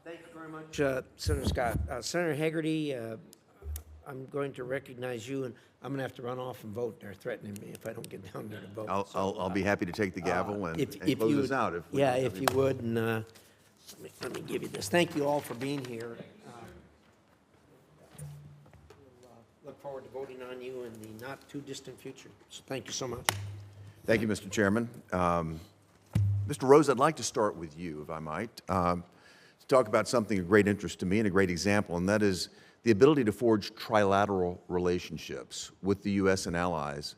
Thank you very much, Senator Scott. Senator Hagerty, I'm going to recognize you, and I'm going to have to run off and vote. They're threatening me if I don't get down there to vote. I'll be happy to take the gavel and close you us out. if you would, and let me give you this. Thank you all for being here. Look forward to voting on you in the not-too-distant future. So thank you so much. Thank you, Mr. Chairman. Mr. Rose, I'd like to start with you, if I might, to talk about something of great interest to me and a great example, and that is the ability to forge trilateral relationships with the U.S. and allies.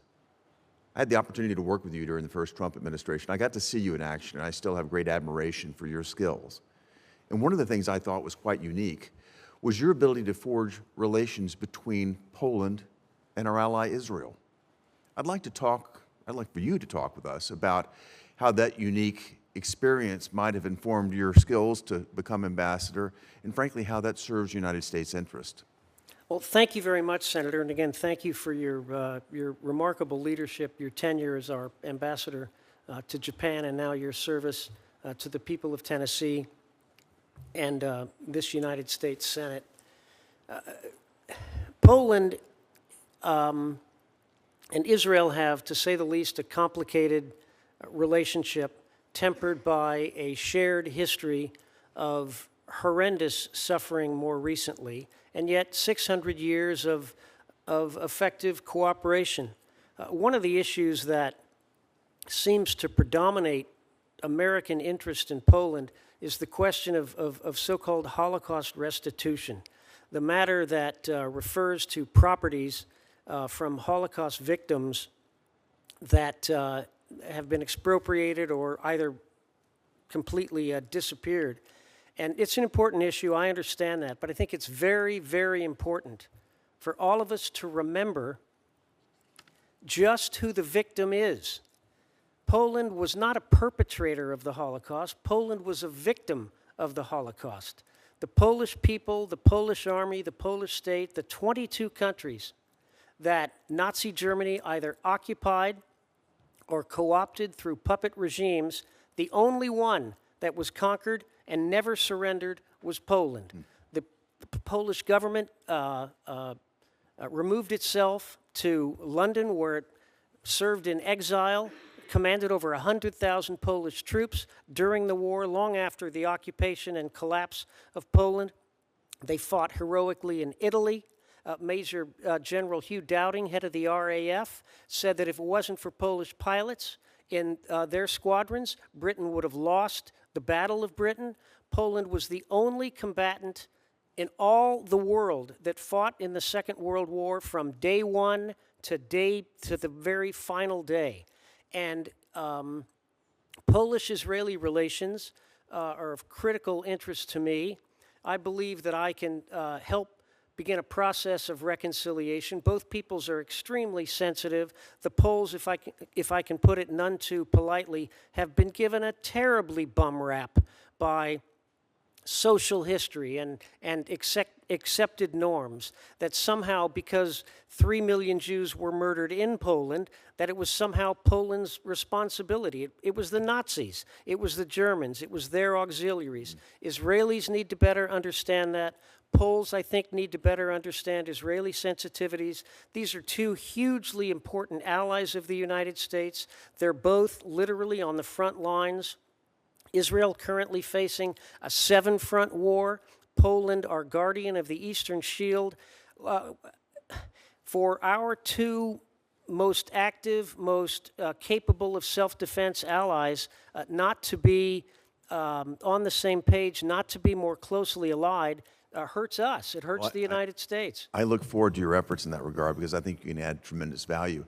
I had the opportunity to work with you during the first Trump administration. I got to see you in action, and I still have great admiration for your skills. And one of the things I thought was quite unique was your ability to forge relations between Poland and our ally Israel. I'd like for you to talk with us about how that unique experience might have informed your skills to become ambassador, and frankly, how that serves United States interest. Well, thank you very much, Senator. And again, thank you for your remarkable leadership, your tenure as our ambassador to Japan, and now your service to the people of Tennessee and this United States Senate. Poland and Israel have, to say the least, a complicated relationship tempered by a shared history of horrendous suffering more recently, and yet 600 years of effective cooperation. One of the issues that seems to predominate American interest in Poland is the question of so-called Holocaust restitution, the matter that refers to properties from Holocaust victims that have been expropriated or either completely disappeared. And it's an important issue, I understand that, but I think it's very, very important for all of us to remember just who the victim is. Poland was not a perpetrator of the Holocaust. Poland was a victim of the Holocaust. The Polish people, the Polish army, the Polish state, the 22 countries that Nazi Germany either occupied or co-opted through puppet regimes, the only one that was conquered and never surrendered was Poland. The Polish government removed itself to London, where it served in exile, commanded over 100,000 Polish troops during the war, long after the occupation and collapse of Poland. They fought heroically in Italy. Major General Hugh Dowding, head of the RAF, said that if it wasn't for Polish pilots in their squadrons, Britain would have lost the Battle of Britain. Poland was the only combatant in all the world that fought in the Second World War from day one to the very final day. And Polish-Israeli relations are of critical interest to me. I believe that I can help begin a process of reconciliation. Both peoples are extremely sensitive. The Poles, if I can put it none too politely, have been given a terribly bum rap by social history and accepted norms, that somehow because 3 million Jews were murdered in Poland, that it was somehow Poland's responsibility. It was the Nazis, it was the Germans, it was their auxiliaries. Israelis need to better understand that. Poles, I think, need to better understand Israeli sensitivities. These are two hugely important allies of the United States. They're both literally on the front lines. Israel currently facing a 7-front war. Poland, our guardian of the Eastern Shield. For our two most active, most capable of self-defense allies not to be on the same page, not to be more closely allied, hurts us. It hurts the United States. I look forward to your efforts in that regard because I think you can add tremendous value.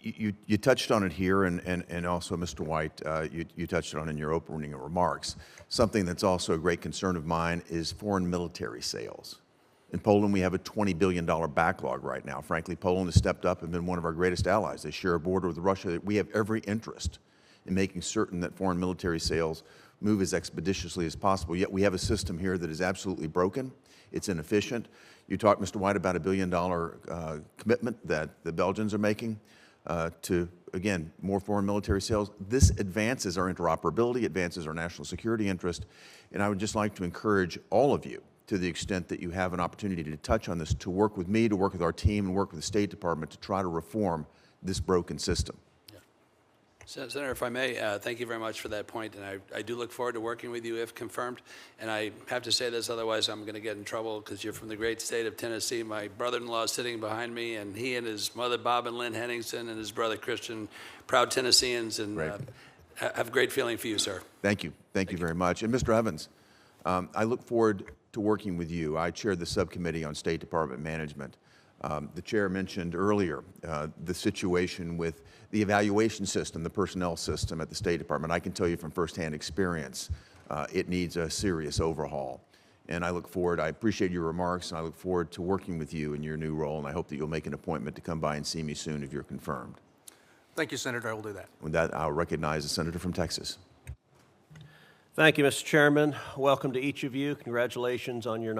You touched on it here, and also, Mr. White, you touched on it in your opening remarks. Something that's also a great concern of mine is foreign military sales. In Poland, we have a $20 billion backlog right now. Frankly, Poland has stepped up and been one of our greatest allies. They share a border with Russia. We have every interest in making certain that foreign military sales move as expeditiously as possible. Yet we have a system here that is absolutely broken. It's inefficient. You talked, Mr. White, about $1 billion commitment that the Belgians are making to again, more foreign military sales. This advances our interoperability, advances our national security interest, and I would just like to encourage all of you, to the extent that you have an opportunity to touch on this, to work with me, to work with our team, and work with the State Department to try to reform this broken system. Senator, if I may, thank you very much for that point, and I do look forward to working with you if confirmed. And I have to say this, otherwise I'm going to get in trouble because you're from the great state of Tennessee. My brother-in-law is sitting behind me, and he and his mother, Bob and Lynn Henningsen, and his brother, Christian, proud Tennesseans, and have a great feeling for you, sir. Thank you. Thank you very much. And Mr. Evans, I look forward to working with you. I chair the subcommittee on State Department management. The chair mentioned earlier the situation with the evaluation system, the personnel system at the State Department. I can tell you from firsthand experience, it needs a serious overhaul. And I look forward, I appreciate your remarks, and I look forward to working with you in your new role, and I hope that you'll make an appointment to come by and see me soon if you're confirmed. Thank you, Senator. I will do that. With that, I'll recognize the senator from Texas. Thank you, Mr. Chairman. Welcome to each of you. Congratulations on your